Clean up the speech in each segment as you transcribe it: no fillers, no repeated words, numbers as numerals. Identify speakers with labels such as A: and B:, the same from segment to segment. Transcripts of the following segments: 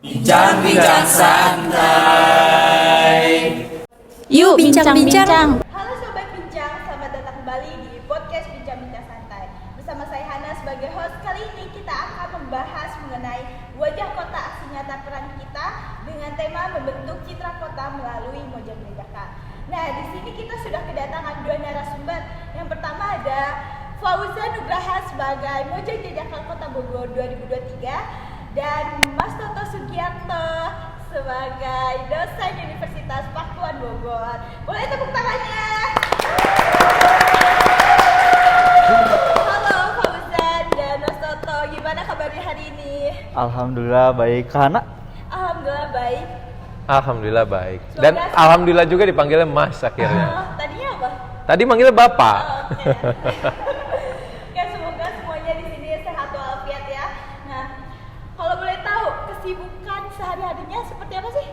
A: Bincang-bincang santai.
B: Yuk bincang-bincang.
C: Halo Sobat Bincang, selamat datang kembali di podcast Bincang-Bincang Santai. Bersama saya Hana sebagai host, kali ini kita akan membahas mengenai wajah kota aksi nyata peran kita dengan tema membentuk citra kota melalui Mojang Jajaka. Nah, di sini kita sudah kedatangan dua narasumber. Yang pertama ada Fauzan Nugraha sebagai Mojang Jajaka Kota Bogor 2023 dan Mas Toto Sugiarto sebagai dosen Universitas Pakuan Bogor. Boleh tepuk tangannya. Halo Fauzan dan Mas Toto, gimana kabarnya hari ini?
D: Alhamdulillah baik. Hana?
C: Alhamdulillah baik.
E: Alhamdulillah baik. Dan alhamdulillah juga dipanggilnya Mas akhirnya.
C: Tadinya apa?
E: Tadi manggilnya Bapak.
C: Oke. Ya, semoga semuanya di sini sehat walafiat ya. Nah, kalau boleh tahu kesibukan sehari-harinya seperti apa sih?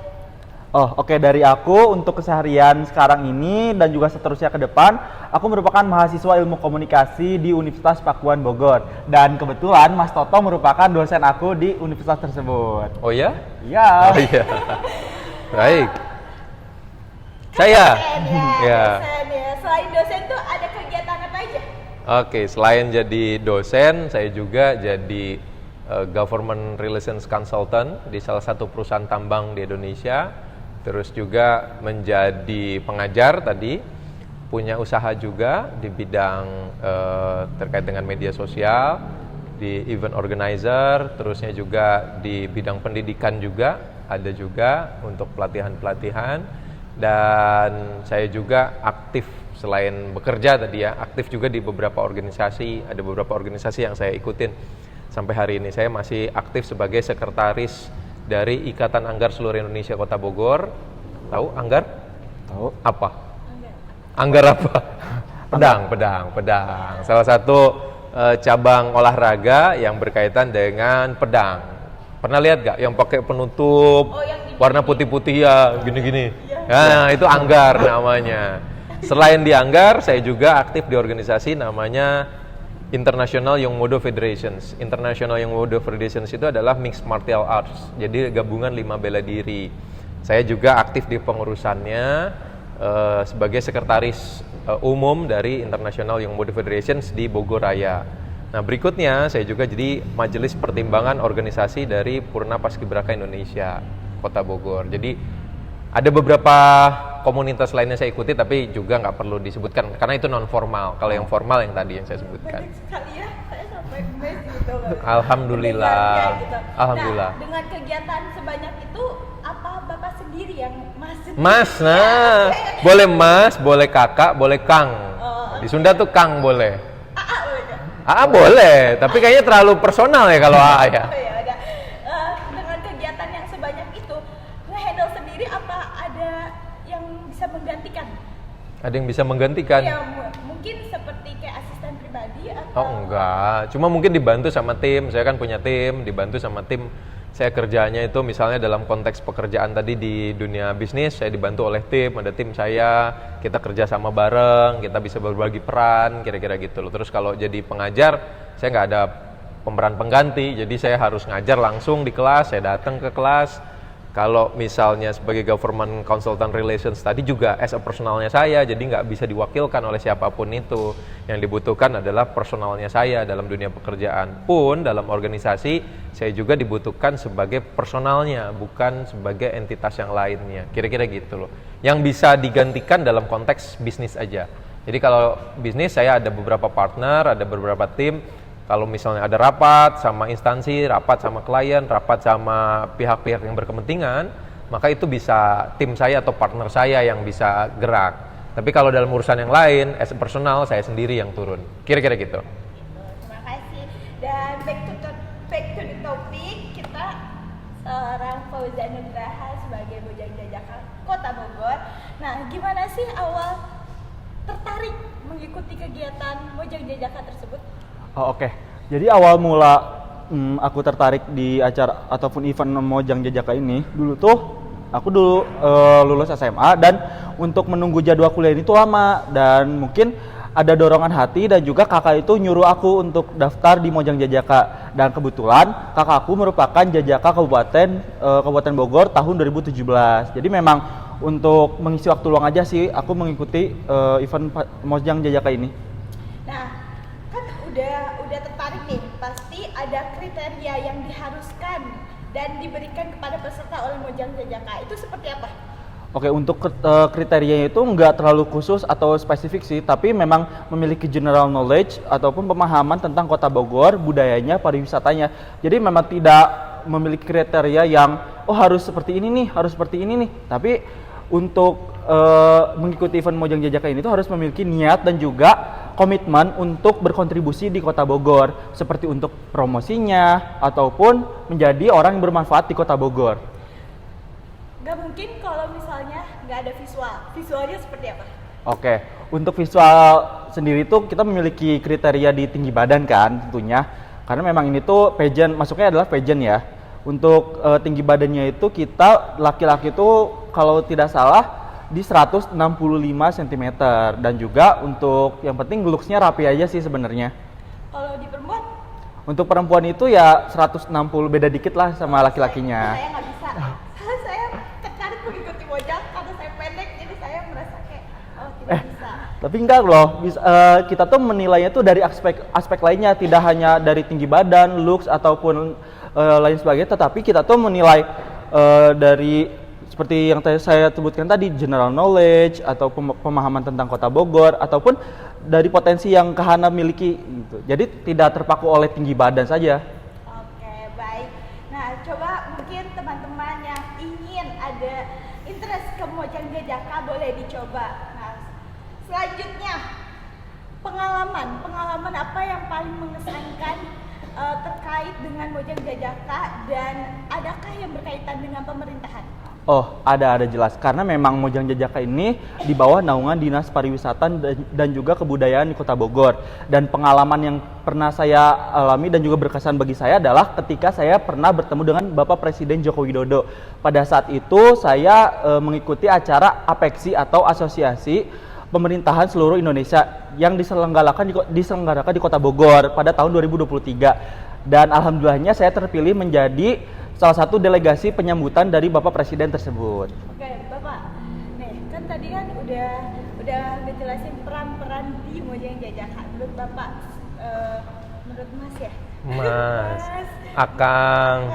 D: Oke. Dari aku untuk keseharian sekarang ini dan juga seterusnya ke depan, aku merupakan mahasiswa ilmu komunikasi di Universitas Pakuan Bogor. Dan kebetulan Mas Toto merupakan dosen aku di universitas tersebut.
E: Oh ya?
D: Iya.
E: Oh iya. Baik. Saya.
C: Ya. Dosen ya. Selain dosen tuh ada kegiatan apa aja?
E: Oke, selain jadi dosen, saya juga jadi government relations consultant di salah satu perusahaan tambang di Indonesia. Terus juga menjadi pengajar tadi, punya usaha juga di bidang terkait dengan media sosial, di event organizer, terusnya juga di bidang pendidikan juga, ada juga untuk pelatihan-pelatihan. Dan saya juga aktif selain bekerja tadi ya, aktif juga di beberapa organisasi, ada beberapa organisasi yang saya ikutin. Sampai hari ini saya masih aktif sebagai sekretaris dari Ikatan Anggar Seluruh Indonesia Kota Bogor. Tahu Anggar?
D: Tahu.
E: Apa? Anggar apa? Pedang. Salah satu cabang olahraga yang berkaitan dengan pedang. Pernah lihat gak yang pakai penutup warna putih-putih ya, gini-gini? Nah, itu Anggar namanya. Selain di Anggar, saya juga aktif di organisasi namanya International Young Modo Federations. International Young Modo Federations itu adalah mixed martial arts, jadi gabungan 5 bela diri. Saya juga aktif di pengurusannya sebagai sekretaris umum dari International Young Modo Federations di Bogor Raya. Nah, berikutnya saya juga jadi majelis pertimbangan organisasi dari Purna Paskibraka Indonesia Kota Bogor. Jadi ada beberapa komunitas lainnya saya ikuti, tapi juga nggak perlu disebutkan karena itu non formal. Kalau yang formal yang tadi yang saya sebutkan.
C: Banyak sekali ya, saya sampai mes gitu.
E: Alhamdulillah.
C: Gitu.
E: Alhamdulillah.
C: Nah, dengan kegiatan sebanyak itu, apa Bapak sendiri yang masuk?
E: Mas, nah, boleh Mas, boleh Kakak, boleh Kang. Di Sunda tuh Kang boleh.
C: AA boleh nggak?
E: AA boleh, tapi kayaknya terlalu personal ya kalau AA ya.
C: Oh ya udah. Dengan kegiatan yang sebanyak itu, nge-handle sendiri apa ada yang bisa menggantikan?
E: Ada yang bisa menggantikan?
C: Ya, mungkin seperti kayak asisten pribadi atau?
E: Oh enggak, cuma mungkin dibantu sama tim. Saya kan punya tim, dibantu sama tim. Saya kerjanya itu misalnya dalam konteks pekerjaan tadi di dunia bisnis, saya dibantu oleh tim, ada tim saya, kita kerja sama bareng, kita bisa berbagi peran, kira-kira gitu loh. Terus kalau jadi pengajar, saya nggak ada pemeran pengganti, jadi saya harus ngajar langsung di kelas, saya datang ke kelas. Kalau misalnya sebagai government consultant relations tadi juga as a personalnya saya, jadi nggak bisa diwakilkan oleh siapapun itu. Yang dibutuhkan adalah personalnya saya dalam dunia pekerjaan. Pun dalam organisasi, saya juga dibutuhkan sebagai personalnya, bukan sebagai entitas yang lainnya. Kira-kira gitu loh. Yang bisa digantikan dalam konteks bisnis aja. Jadi kalau bisnis saya ada beberapa partner, ada beberapa tim. Kalau misalnya ada rapat sama instansi, rapat sama klien, rapat sama pihak-pihak yang berkepentingan, maka itu bisa tim saya atau partner saya yang bisa gerak. Tapi kalau dalam urusan yang lain, as a personal, saya sendiri yang turun. Kira-kira gitu.
C: Terima kasih. Dan back to the topic, kita seorang Fauzan Nugraha sebagai Mojang Jajaka Kota Bogor. Nah, gimana sih awal tertarik mengikuti kegiatan Mojang Jajaka tersebut?
D: Oke. Jadi awal mula aku tertarik di acara ataupun event Mojang Jajaka ini, aku dulu lulus SMA dan untuk menunggu jadwal kuliah ini tuh lama dan mungkin ada dorongan hati dan juga kakak itu nyuruh aku untuk daftar di Mojang Jajaka. Dan kebetulan kakakku merupakan Jajaka Kabupaten Bogor tahun 2017. Jadi memang untuk mengisi waktu luang aja sih aku mengikuti event Mojang Jajaka ini.
C: Nah, kan udah tertarik nih, pasti ada kriteria yang diharuskan dan diberikan kepada peserta oleh Mojang Jajaka. Itu seperti apa?
D: Oke, untuk kriterianya itu nggak terlalu khusus atau spesifik sih, tapi memang memiliki general knowledge ataupun pemahaman tentang Kota Bogor, budayanya, pariwisatanya. Jadi memang tidak memiliki kriteria yang harus seperti ini nih, harus seperti ini nih. Tapi untuk mengikuti event Mojang Jajaka ini tuh harus memiliki niat dan juga komitmen untuk berkontribusi di Kota Bogor, seperti untuk promosinya ataupun menjadi orang yang bermanfaat di Kota Bogor.
C: Gak mungkin kalau misalnya nggak ada visualnya seperti apa?
D: Oke, untuk visual sendiri tuh kita memiliki kriteria di tinggi badan kan tentunya, karena memang ini tuh pageant, masuknya adalah pageant ya. Untuk tinggi badannya itu kita laki-laki tuh kalau tidak salah di 165 cm dan juga untuk yang penting looks-nya rapi aja sih sebenarnya.
C: Kalau di perempuan?
D: Untuk perempuan itu ya 160, beda dikit lah sama laki-lakinya.
C: Saya nggak bisa. Saya tertarik mengikuti Mojang karena saya pendek, jadi saya merasa kayak tidak bisa.
D: Tapi enggak loh, kita tuh menilainya tuh dari aspek lainnya, tidak hanya dari tinggi badan, looks ataupun lain sebagainya, tetapi kita tuh menilai dari seperti yang saya sebutkan tadi, general knowledge atau pemahaman tentang Kota Bogor ataupun dari potensi yang Kahana miliki gitu. Jadi tidak terpaku oleh tinggi badan saja.
C: Oke, baik. Nah, coba mungkin teman-teman yang ingin ada interest ke Mojang Jajaka boleh dicoba. Nah, selanjutnya pengalaman apa yang paling mengesankan terkait dengan Mojang Jajaka dan adakah yang berkaitan dengan pemerintahan?
D: Oh, ada jelas. Karena memang Mojang Jajaka ini di bawah naungan Dinas Pariwisata dan juga Kebudayaan di Kota Bogor. Dan pengalaman yang pernah saya alami dan juga berkesan bagi saya adalah ketika saya pernah bertemu dengan Bapak Presiden Joko Widodo. Pada saat itu saya mengikuti acara APEXI atau Asosiasi Pemerintahan Seluruh Indonesia yang diselenggarakan di Kota Bogor pada tahun 2023. Dan alhamdulillahnya saya terpilih menjadi salah satu delegasi penyambutan dari Bapak Presiden tersebut.
C: Oke, Bapak. Nih, kan tadi kan udah dijelasin peran-peran di Mojang Jajaka. Menurut Bapak, menurut Mas ya?
E: Mas, Akang,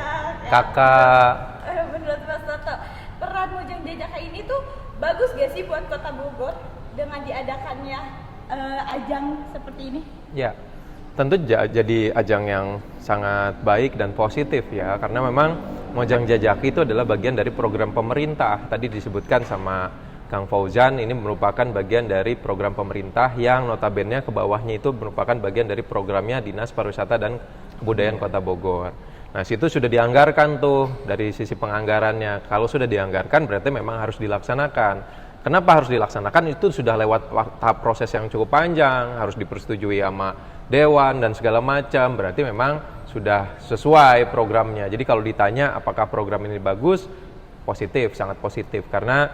E: Kakak.
C: Menurut Mas Toto, peran Mojang Jajaka ini tuh bagus gak sih buat Kota Bogor dengan diadakannya ajang seperti ini?
E: Ya, tentu jadi ajang yang sangat baik dan positif ya, karena memang Mojang Jajaka itu adalah bagian dari program pemerintah. Tadi disebutkan sama Kang Fauzan, ini merupakan bagian dari program pemerintah yang notabene ke bawahnya itu merupakan bagian dari programnya Dinas Pariwisata dan Kebudayaan Kota Bogor. Nah, situ sudah dianggarkan tuh dari sisi penganggarannya. Kalau sudah dianggarkan berarti memang harus dilaksanakan. Kenapa harus dilaksanakan? Itu sudah lewat tahap proses yang cukup panjang, harus dipersetujui sama Dewan dan segala macam. Berarti memang sudah sesuai programnya. Jadi kalau ditanya apakah program ini bagus, positif, sangat positif. Karena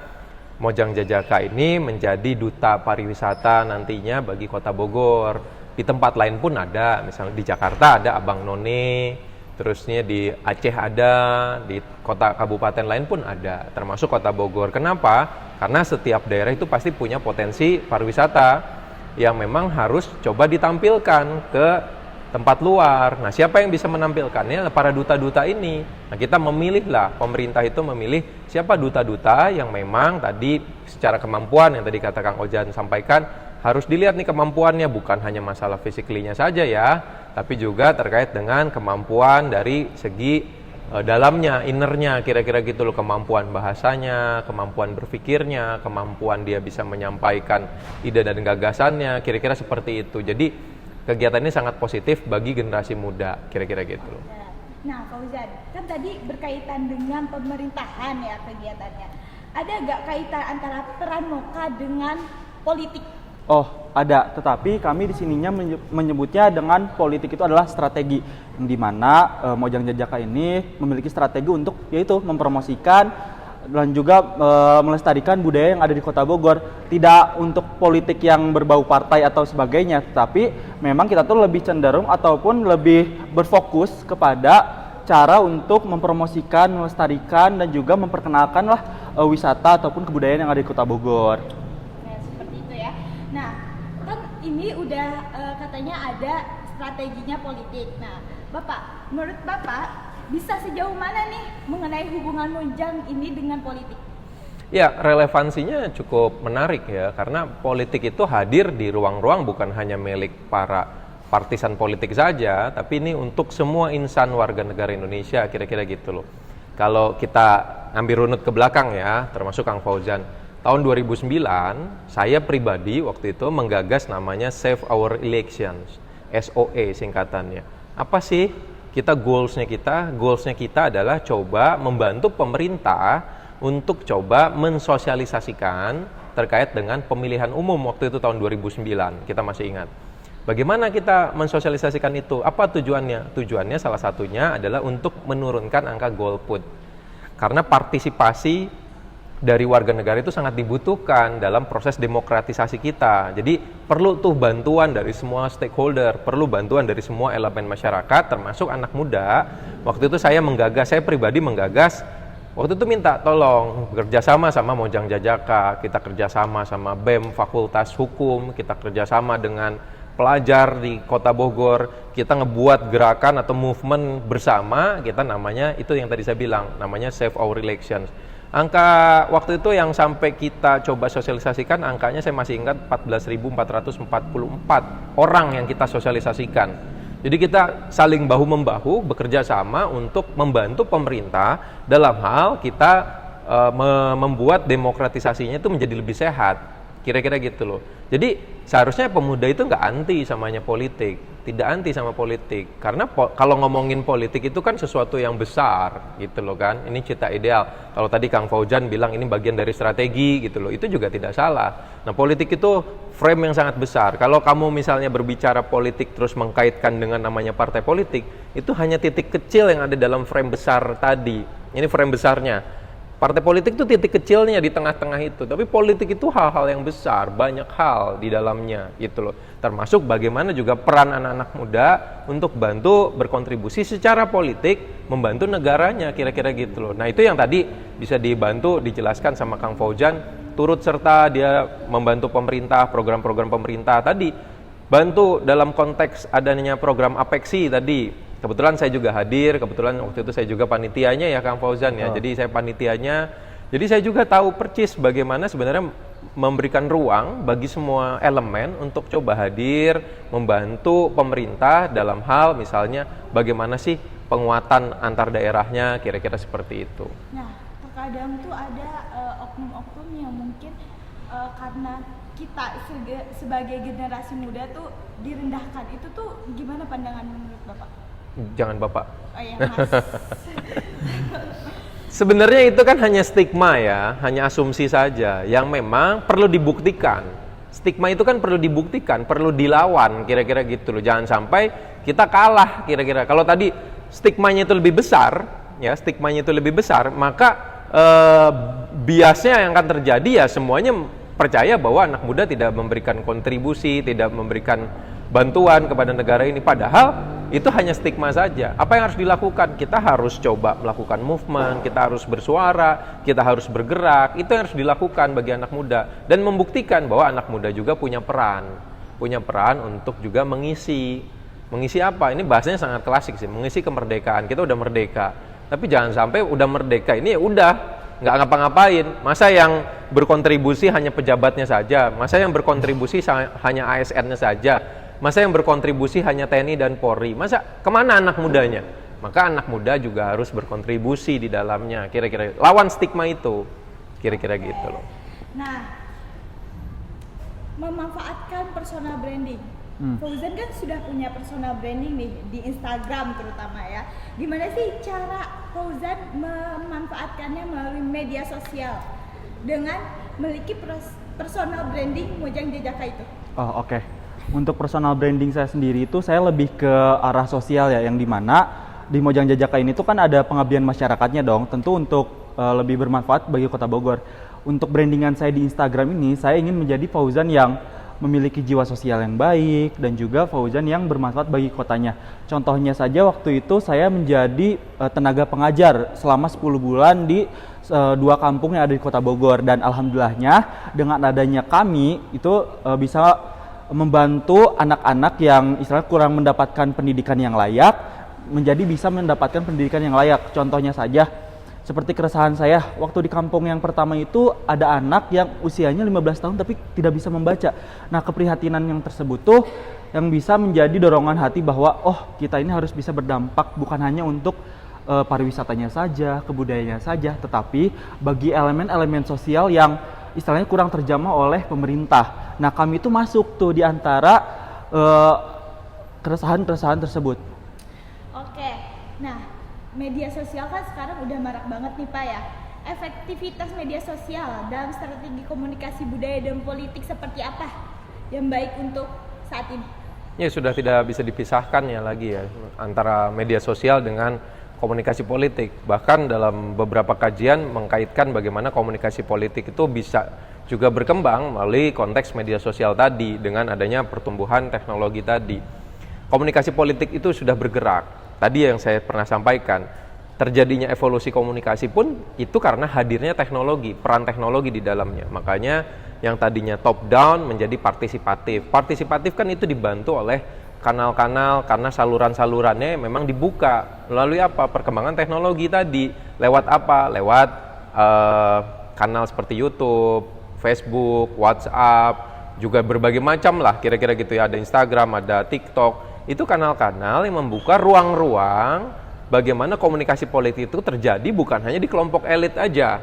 E: Mojang Jajaka ini menjadi duta pariwisata nantinya bagi Kota Bogor. Di tempat lain pun ada, misalnya di Jakarta ada Abang None, terusnya di Aceh ada, di kota kabupaten lain pun ada, termasuk Kota Bogor. Kenapa? Karena setiap daerah itu pasti punya potensi pariwisata yang memang harus coba ditampilkan ke tempat luar. Nah, siapa yang bisa menampilkannya? Para duta-duta ini. Nah, kita memilih lah, pemerintah itu memilih siapa duta-duta yang memang tadi secara kemampuan yang tadi kata Kang Ojan sampaikan, harus dilihat nih kemampuannya, bukan hanya masalah physically-nya saja ya, tapi juga terkait dengan kemampuan dari segi dalamnya, innernya, kira-kira gitu loh, kemampuan bahasanya, kemampuan berpikirnya, kemampuan dia bisa menyampaikan ide dan gagasannya, kira-kira seperti itu. Jadi kegiatan ini sangat positif bagi generasi muda, kira-kira gitu loh.
C: Nah, Fauzan, kan tadi berkaitan dengan pemerintahan ya kegiatannya. Ada nggak kaitan antara peran Moka dengan politik?
D: Oh, ada. Tetapi kami di sininya menyebutnya dengan politik itu adalah strategi, di mana Mojang Jajaka ini memiliki strategi untuk yaitu mempromosikan dan juga melestarikan budaya yang ada di Kota Bogor. Tidak untuk politik yang berbau partai atau sebagainya, tapi memang kita tuh lebih cenderung ataupun lebih berfokus kepada cara untuk mempromosikan, melestarikan dan juga memperkenalkan lah wisata ataupun kebudayaan yang ada di Kota Bogor.
C: Nah, seperti itu ya. Nah, kan ini udah katanya ada strateginya politik. Nah, Bapak, menurut Bapak bisa sejauh mana nih mengenai hubungan Mojang ini dengan politik?
E: Ya, relevansinya cukup menarik ya, karena politik itu hadir di ruang-ruang bukan hanya milik para partisan politik saja, tapi ini untuk semua insan warga negara Indonesia, kira-kira gitu loh. Kalau kita ambil runut ke belakang ya, termasuk Kang Fauzan, tahun 2009, saya pribadi waktu itu menggagas namanya Save Our Elections, SOE singkatannya. Apa sih? Goalsnya kita adalah coba membantu pemerintah untuk coba mensosialisasikan terkait dengan pemilihan umum waktu itu tahun 2009, kita masih ingat. Bagaimana kita mensosialisasikan itu? Apa tujuannya? Tujuannya salah satunya adalah untuk menurunkan angka golput. Karena partisipasi dari warga negara itu sangat dibutuhkan dalam proses demokratisasi kita. Jadi perlu tuh bantuan dari semua stakeholder, perlu bantuan dari semua elemen masyarakat, termasuk anak muda. Waktu itu saya pribadi menggagas, waktu itu minta tolong bekerjasama sama Mojang Jajaka, kita kerjasama sama BEM Fakultas Hukum, kita kerjasama dengan pelajar di Kota Bogor, kita ngebuat gerakan atau movement bersama, kita namanya, itu yang tadi saya bilang, namanya Save Our Elections. Angka waktu itu yang sampai kita coba sosialisasikan, angkanya saya masih ingat 14.444 orang yang kita sosialisasikan. Jadi kita saling bahu-membahu bekerja sama untuk membantu pemerintah dalam hal kita membuat demokratisasinya itu menjadi lebih sehat. Kira-kira gitu loh. Jadi seharusnya pemuda itu nggak anti samanya politik, tidak anti sama politik. Karena kalau ngomongin politik itu kan sesuatu yang besar gitu loh kan. Ini cita ideal. Kalau tadi Kang Fauzan bilang ini bagian dari strategi gitu loh, itu juga tidak salah. Nah, politik itu frame yang sangat besar. Kalau kamu misalnya berbicara politik terus mengkaitkan dengan namanya partai politik, itu hanya titik kecil yang ada dalam frame besar tadi. Ini frame besarnya. Partai politik itu titik kecilnya di tengah-tengah itu, tapi politik itu hal-hal yang besar, banyak hal di dalamnya gitu loh. Termasuk bagaimana juga peran anak-anak muda untuk bantu berkontribusi secara politik, membantu negaranya, kira-kira gitu loh. Nah, itu yang tadi bisa dibantu dijelaskan sama Kang Fauzan, turut serta dia membantu pemerintah, program-program pemerintah tadi, bantu dalam konteks adanya program Apexi tadi. Kebetulan saya juga hadir, kebetulan waktu itu saya juga panitianya ya Kang Fauzan ya. Jadi saya panitianya, jadi saya juga tahu persis bagaimana sebenarnya memberikan ruang bagi semua elemen untuk coba hadir, membantu pemerintah dalam hal misalnya bagaimana sih penguatan antar daerahnya, kira-kira seperti itu.
C: Nah, terkadang tuh ada oknum-oknum yang mungkin karena kita sebagai generasi muda tuh direndahkan. Itu tuh gimana pandangan menurut Bapak?
E: Jangan Bapak.
C: Oh iya, Mas.
E: Sebenarnya itu kan hanya stigma ya, hanya asumsi saja yang memang perlu dibuktikan. Stigma itu kan perlu dibuktikan, perlu dilawan, kira-kira gitu loh. Jangan sampai kita kalah, kira-kira. Kalau tadi stigmanya itu lebih besar, ya stigmanya itu lebih besar, maka biasnya yang akan terjadi ya semuanya percaya bahwa anak muda tidak memberikan kontribusi, tidak memberikan bantuan kepada negara ini. Padahal itu hanya stigma saja. Apa yang harus dilakukan? Kita harus coba melakukan movement, kita harus bersuara, kita harus bergerak. Itu yang harus dilakukan bagi anak muda. Dan membuktikan bahwa anak muda juga punya peran. Punya peran untuk juga mengisi. Mengisi apa? Ini bahasanya sangat klasik sih. Mengisi kemerdekaan. Kita udah merdeka. Tapi jangan sampai udah merdeka ini ya udah nggak ngapa-ngapain. Masa yang berkontribusi hanya pejabatnya saja? Masa yang berkontribusi hanya ASN-nya saja? Masa yang berkontribusi hanya TNI dan Polri? Masa kemana anak mudanya? Maka anak muda juga harus berkontribusi di dalamnya. Kira-kira lawan stigma itu. Kira-kira gitu loh.
C: Nah, memanfaatkan personal branding. Fauzan kan sudah punya personal branding nih di Instagram terutama ya. Gimana sih cara Fauzan memanfaatkannya melalui media sosial dengan memiliki personal branding Mojang Jajaka itu?
D: Oh, oke. Untuk personal branding saya sendiri itu saya lebih ke arah sosial ya, yang dimana di Mojang Jajaka ini tuh kan ada pengabdian masyarakatnya dong, tentu untuk lebih bermanfaat bagi Kota Bogor. Untuk brandingan saya di Instagram ini, saya ingin menjadi Fauzan yang memiliki jiwa sosial yang baik dan juga Fauzan yang bermanfaat bagi kotanya. Contohnya saja waktu itu saya menjadi tenaga pengajar selama 10 bulan di 2 kampung yang ada di Kota Bogor, dan alhamdulillahnya dengan adanya kami itu bisa membantu anak-anak yang istilahnya kurang mendapatkan pendidikan yang layak menjadi bisa mendapatkan pendidikan yang layak. Contohnya saja seperti keresahan saya, waktu di kampung yang pertama itu ada anak yang usianya 15 tahun tapi tidak bisa membaca. Nah, keprihatinan yang tersebut tuh yang bisa menjadi dorongan hati bahwa oh, kita ini harus bisa berdampak bukan hanya untuk pariwisatanya saja, kebudayanya saja, tetapi bagi elemen-elemen sosial yang istilahnya kurang terjamah oleh pemerintah. Nah, kami itu masuk tuh di antara keresahan-keresahan tersebut.
C: Oke, nah media sosial kan sekarang udah marak banget nih Pak ya. Efektivitas media sosial dalam strategi komunikasi budaya dan politik seperti apa yang baik untuk saat ini?
E: Ya, sudah tidak bisa dipisahkan ya lagi ya antara media sosial dengan komunikasi politik. Bahkan dalam beberapa kajian mengkaitkan bagaimana komunikasi politik itu bisa juga berkembang melalui konteks media sosial tadi dengan adanya pertumbuhan teknologi tadi. Komunikasi politik itu sudah bergerak. Tadi yang saya pernah sampaikan, terjadinya evolusi komunikasi pun itu karena hadirnya teknologi, peran teknologi di dalamnya. Makanya yang tadinya top down menjadi partisipatif. Partisipatif kan itu dibantu oleh kanal-kanal karena saluran-salurannya memang dibuka. Melalui apa? Perkembangan teknologi tadi. Lewat apa? Lewat kanal seperti YouTube, Facebook, WhatsApp, juga berbagai macam lah kira-kira gitu ya. Ada Instagram, ada TikTok. Itu kanal-kanal yang membuka ruang-ruang bagaimana komunikasi politik itu terjadi bukan hanya di kelompok elit aja,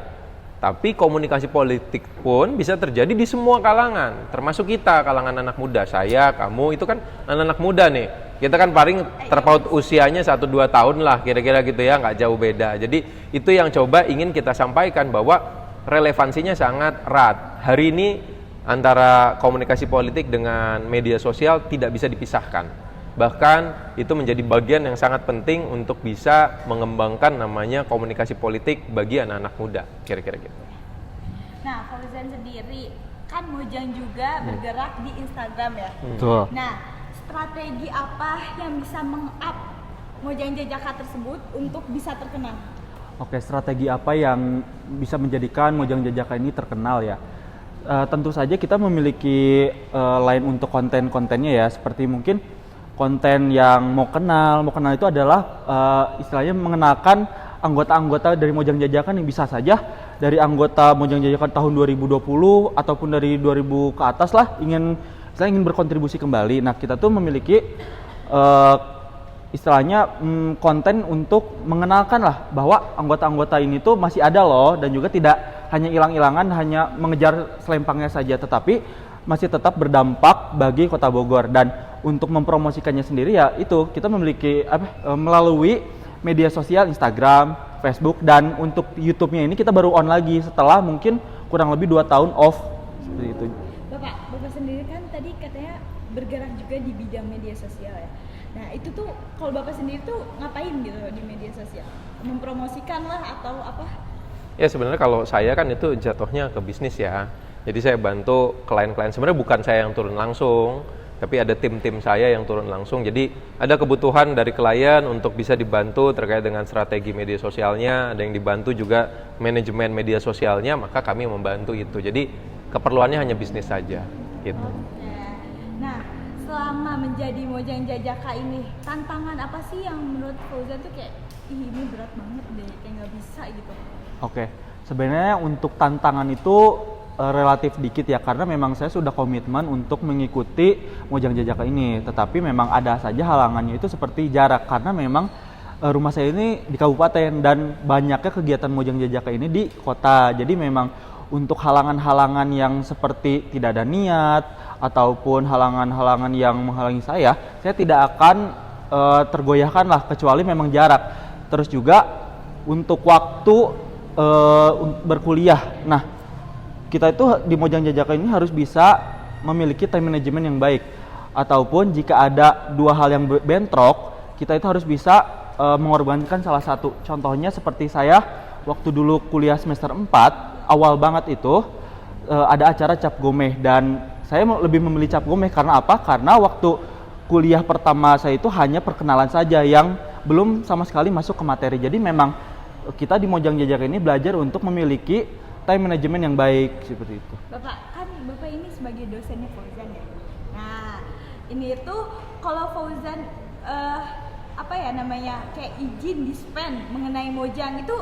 E: tapi komunikasi politik pun bisa terjadi di semua kalangan, termasuk kita, kalangan anak muda. Saya, kamu, itu kan anak-anak muda nih. Kita kan paling terpaut usianya 1-2 tahun lah, kira-kira gitu ya, nggak jauh beda. Jadi itu yang coba ingin kita sampaikan bahwa relevansinya sangat erat. Hari ini antara komunikasi politik dengan media sosial tidak bisa dipisahkan. Bahkan itu menjadi bagian yang sangat penting untuk bisa mengembangkan namanya komunikasi politik bagi anak-anak muda, kira-kira gitu.
C: Nah, Fauzan sendiri kan Mojang juga bergerak di Instagram ya.
D: Betul.
C: Nah, strategi apa yang bisa meng-up Mojang Jajaka tersebut untuk bisa terkenal?
D: Oke, strategi apa yang bisa menjadikan Mojang Jajaka ini terkenal ya? Tentu saja kita memiliki line untuk konten-kontennya ya, seperti mungkin konten yang mau kenal itu adalah istilahnya mengenalkan anggota-anggota dari Mojang Jajaka yang bisa saja dari anggota Mojang Jajaka tahun 2020 ataupun dari 2000 ke atas lah ingin berkontribusi kembali. Nah, kita tuh memiliki istilahnya konten untuk mengenalkan lah bahwa anggota-anggota ini tuh masih ada loh, dan juga tidak hanya hilang-hilangan hanya mengejar selempangnya saja, tetapi masih tetap berdampak bagi Kota Bogor. Dan untuk mempromosikannya sendiri ya itu kita memiliki melalui media sosial Instagram, Facebook, dan untuk YouTube-nya ini kita baru on lagi setelah mungkin kurang lebih 2 tahun off seperti itu.
C: Bapak sendiri kan tadi katanya bergerak juga di bidang media sosial ya. Nah, itu tuh kalau Bapak sendiri tuh ngapain gitu di media sosial? Mempromosikan lah atau apa?
E: Ya, sebenarnya kalau saya kan itu jatuhnya ke bisnis ya. Jadi saya bantu klien-klien, sebenarnya bukan saya yang turun langsung, tapi ada tim-tim saya yang turun langsung. Jadi ada kebutuhan dari klien untuk bisa dibantu terkait dengan strategi media sosialnya, ada yang dibantu juga manajemen media sosialnya, maka kami membantu itu. Jadi keperluannya hanya bisnis saja gitu.
C: Nah, selama menjadi Mojang Jajaka ini, tantangan apa sih yang menurut Fauzan tuh kayak ini berat banget deh, kayak nggak bisa gitu?
D: Oke, sebenarnya untuk tantangan itu relatif dikit ya, karena memang saya sudah komitmen untuk mengikuti Mojang Jajaka ini, tetapi memang ada saja halangannya itu seperti jarak, karena memang rumah saya ini di kabupaten dan banyaknya kegiatan Mojang Jajaka ini di kota. Jadi memang untuk halangan-halangan yang seperti tidak ada niat ataupun halangan-halangan yang menghalangi saya tidak akan tergoyahkan lah, kecuali memang jarak. Terus juga untuk waktu berkuliah. Nah, kita itu di Mojang Jajaka ini harus bisa memiliki time management yang baik, ataupun jika ada 2 hal yang bentrok, kita itu harus bisa mengorbankan salah satu. Contohnya seperti saya waktu dulu kuliah semester 4, awal banget itu ada acara cap gomeh, dan saya lebih memilih cap gomeh karena apa? Karena waktu kuliah pertama saya itu hanya perkenalan saja yang belum sama sekali masuk ke materi. Jadi memang kita di Mojang Jajaka ini belajar untuk memiliki time management yang baik seperti itu.
C: Bapak ini sebagai dosennya Fauzan ya. Nah, ini tuh kalau Fauzan kayak izin dispen mengenai Mojang itu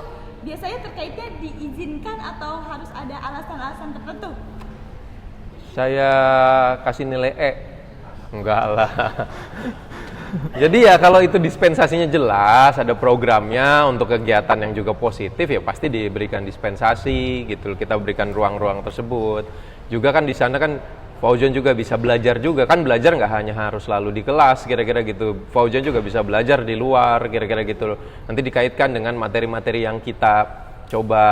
C: biasanya terkaitnya diizinkan atau harus ada alasan-alasan tertentu?
E: Saya kasih nilai E. Enggak lah. Jadi ya kalau itu dispensasinya jelas, ada programnya untuk kegiatan yang juga positif, ya pasti diberikan dispensasi gitu. Kita berikan ruang-ruang tersebut. Juga kan di sana kan Fauzan juga bisa belajar juga, kan belajar nggak hanya harus selalu di kelas, kira-kira gitu. Fauzan juga bisa belajar di luar, kira-kira gitu. Nanti dikaitkan dengan materi-materi yang kita coba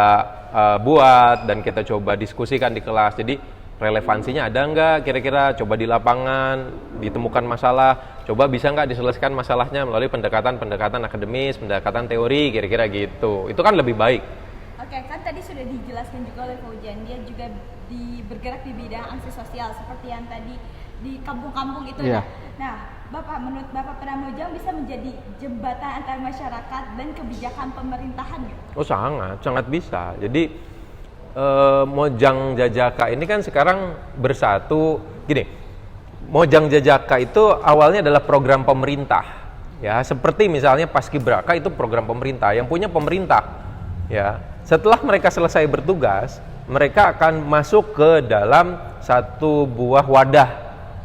E: buat dan kita coba diskusikan di kelas. Jadi relevansinya ada nggak kira-kira, coba di lapangan, ditemukan masalah, coba bisa nggak diselesaikan masalahnya melalui pendekatan akademis, pendekatan teori, kira-kira gitu. Itu kan lebih baik.
C: Oke, kan tadi sudah dijelaskan juga oleh Fauzan, dia juga bergerak di bidang aksi sosial seperti yang tadi di kampung-kampung itu ya. Nah, menurut Bapak Pramojang bisa menjadi jembatan antara masyarakat dan kebijakan pemerintahan gitu?
E: Oh sangat bisa. Jadi Mojang Jajaka ini kan sekarang bersatu. Gini, Mojang Jajaka itu awalnya adalah program pemerintah, ya seperti misalnya Paskibraka itu program pemerintah yang punya pemerintah, ya. Setelah mereka selesai bertugas, mereka akan masuk ke dalam satu buah wadah,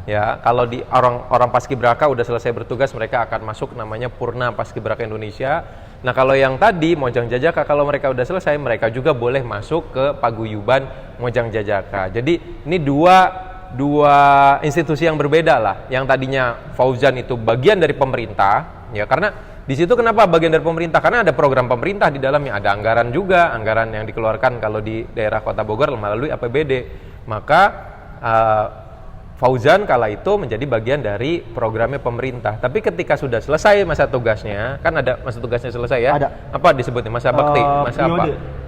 E: ya. Kalau di orang Paskibraka udah selesai bertugas, mereka akan masuk namanya Purna Paskibraka Indonesia. Nah kalau yang tadi Mojang Jajaka, kalau mereka udah selesai, mereka juga boleh masuk ke paguyuban Mojang Jajaka. Jadi ini dua institusi yang berbeda lah. Yang tadinya Fauzan itu bagian dari pemerintah, ya karena di situ kenapa bagian dari pemerintah? Karena ada program pemerintah di dalamnya, ada anggaran juga, anggaran yang dikeluarkan kalau di daerah Kota Bogor melalui APBD. Maka Fauzan kala itu menjadi bagian dari programnya pemerintah. Tapi ketika sudah selesai masa tugasnya, kan ada masa tugasnya selesai ya?
D: Ada.
E: Apa disebutnya? Masa bakti? Masa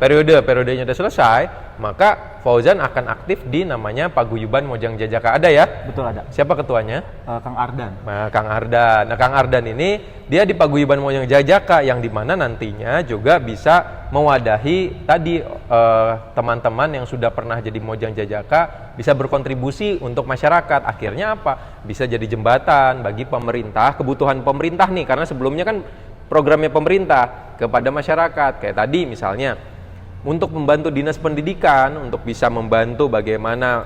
D: periode.
E: apa? Periodenya sudah selesai, maka Fauzan akan aktif di namanya Paguyuban Mojang Jajaka. Ada ya?
D: Betul, ada.
E: Siapa ketuanya?
D: Kang Ardan.
E: Kang Ardan. Nah, Kang Ardan ini dia di Paguyuban Mojang Jajaka yang dimana nantinya juga bisa mewadahi tadi teman-teman yang sudah pernah jadi Mojang Jajaka bisa berkontribusi untuk masyarakat. Akhirnya apa? Bisa jadi jembatan bagi pemerintah, kebutuhan pemerintah nih, karena sebelumnya kan programnya pemerintah kepada masyarakat. Kayak tadi misalnya untuk membantu dinas pendidikan untuk bisa membantu bagaimana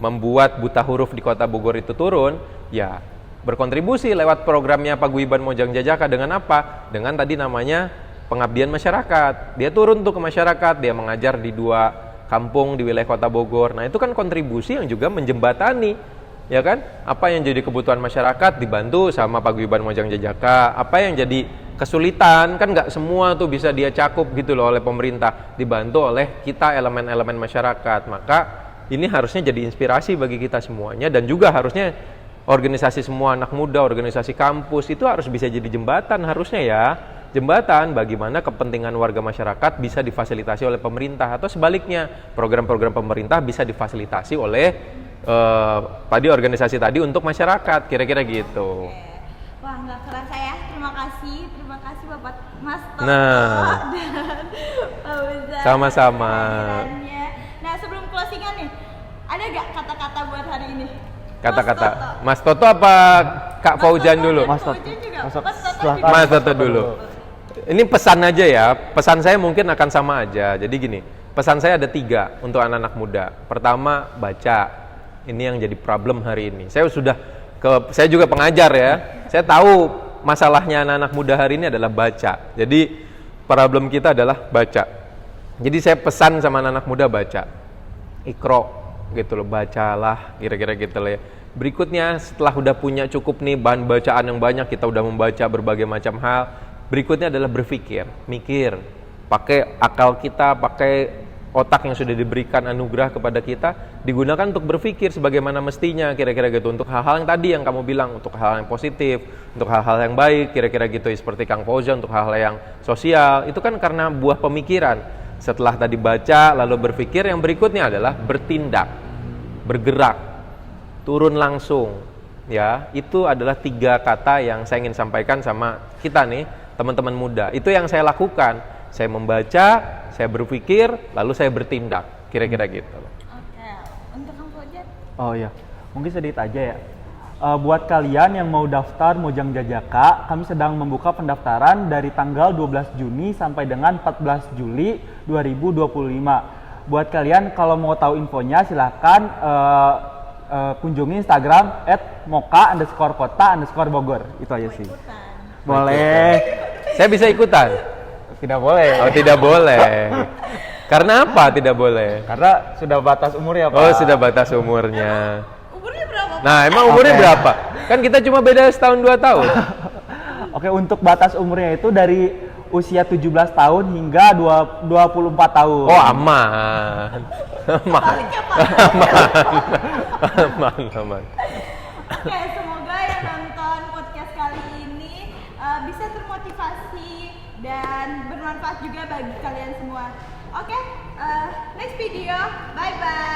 E: membuat buta huruf di Kota Bogor itu turun, ya berkontribusi lewat programnya Paguyuban Mojang Jajaka dengan apa? Dengan tadi namanya pengabdian masyarakat. Dia turun tuh ke masyarakat, dia mengajar di 2 kampung di wilayah Kota Bogor. Nah, itu kan kontribusi yang juga menjembatani, ya kan? Apa yang jadi kebutuhan masyarakat dibantu sama Paguyuban Mojang Jajaka. Apa yang jadi kesulitan, kan nggak semua tuh bisa dia cakup gitu loh oleh pemerintah, dibantu oleh kita elemen-elemen masyarakat. Maka ini harusnya jadi inspirasi bagi kita semuanya, dan juga harusnya organisasi semua anak muda, organisasi kampus itu harus bisa jadi jembatan harusnya ya. Jembatan bagaimana kepentingan warga masyarakat bisa difasilitasi oleh pemerintah, atau sebaliknya program-program pemerintah bisa difasilitasi oleh tadi organisasi tadi untuk masyarakat, kira-kira gitu.
C: Wah, nggak kerasa ya. Terima kasih Bapak Mas Toto
E: Nah,
C: dan Fauzan.
E: Sama-sama.
C: kehadirannya. Nah, sebelum closingan nih, ada nggak kata-kata buat hari ini?
E: Kata-kata Mas Toto apa Kak Fauzan dulu?
D: Mas Toto.
C: Fauzan juga.
D: Mas Toto.
C: Mas Toto
D: Silahkan.
C: juga.
E: Mas Toto dulu. Ini pesan aja ya, pesan saya mungkin akan sama aja. Jadi gini, pesan saya ada 3 untuk anak-anak muda. Pertama, baca. Ini yang jadi problem hari ini. Saya juga pengajar ya. Saya tahu masalahnya anak-anak muda hari ini adalah baca. Jadi problem kita adalah baca. Jadi saya pesan sama anak-anak muda baca. Iqra gitu loh, bacalah, kira-kira gitu loh ya. Berikutnya setelah udah punya cukup nih bahan bacaan yang banyak, kita udah membaca berbagai macam hal. Berikutnya adalah berpikir, mikir, pakai akal kita, pakai otak yang sudah diberikan anugerah kepada kita digunakan untuk berpikir sebagaimana mestinya, kira-kira gitu, untuk hal-hal yang tadi yang kamu bilang, untuk hal yang positif, untuk hal-hal yang baik, kira-kira gitu, seperti Kang Fauzan untuk hal-hal yang sosial. Itu kan karena buah pemikiran. Setelah tadi baca lalu berpikir, yang berikutnya adalah bertindak, bergerak, turun langsung. Ya, itu adalah 3 kata yang saya ingin sampaikan sama kita nih, teman-teman muda. Itu yang saya lakukan. Saya membaca, saya berpikir, lalu saya bertindak. Kira-kira gitu.
C: Oke, untuk Kang Fauzan?
D: Oh iya, mungkin sedikit aja ya. Buat kalian yang mau daftar Mojang Jajaka, kami sedang membuka pendaftaran dari tanggal 12 Juni sampai dengan 14 Juli 2025. Buat kalian kalau mau tahu infonya silahkan kunjungi Instagram @moka_kota_bogor. Itu aja sih. Boleh.
E: Saya bisa ikutan?
D: Tidak boleh.
E: Oh, tidak boleh. Karena apa tidak boleh?
D: Karena sudah batas umur ya, Pak.
E: Oh, sudah batas umurnya.
C: Umurnya berapa?
E: Nah, emang umurnya berapa? Kan kita cuma beda setahun 2 tahun.
D: Oke, untuk batas umurnya itu dari usia 17 tahun hingga 24 tahun.
E: Oh, aman. Aman.
C: Oke, semoga yang nonton podcast kali ini bisa termotivasi dan bermanfaat juga bagi kalian semua. Oke, next video. Bye-bye.